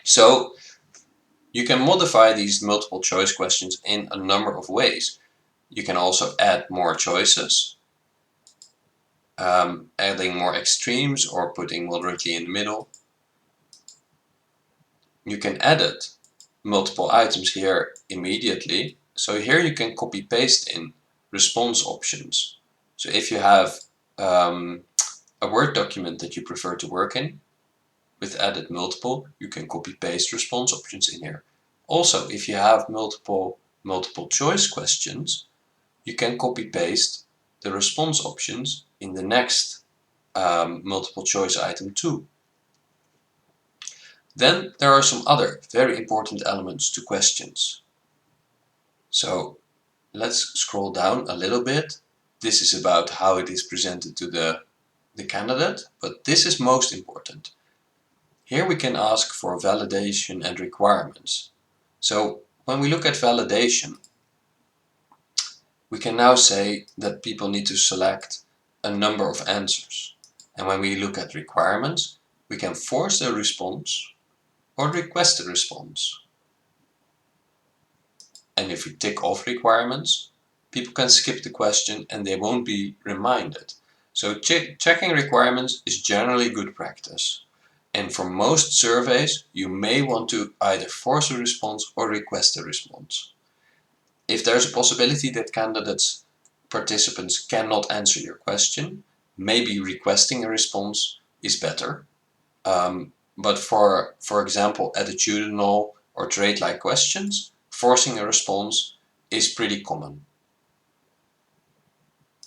So you can modify these multiple choice questions in a number of ways. You can also add more choices, adding more extremes or putting moderately in the middle. You can edit multiple items here immediately. So here you can copy paste in response options. So if you have a Word document that you prefer to work in with added multiple, you can copy paste response options in here. Also, if you have multiple choice questions, you can copy paste the response options in the next multiple choice item too. Then there are some other very important elements to questions. So let's scroll down a little bit. This is about how it is presented to the candidate, but this is most important. Here we can ask for validation and requirements. So when we look at validation, we can now say that people need to select a number of answers. And when we look at requirements, we can force a response or request a response. And if we tick off requirements, people can skip the question and they won't be reminded. So checking requirements is generally good practice. And for most surveys, you may want to either force a response or request a response. If there's a possibility that participants cannot answer your question, maybe requesting a response is better. But for example, attitudinal or trait-like questions, forcing a response is pretty common.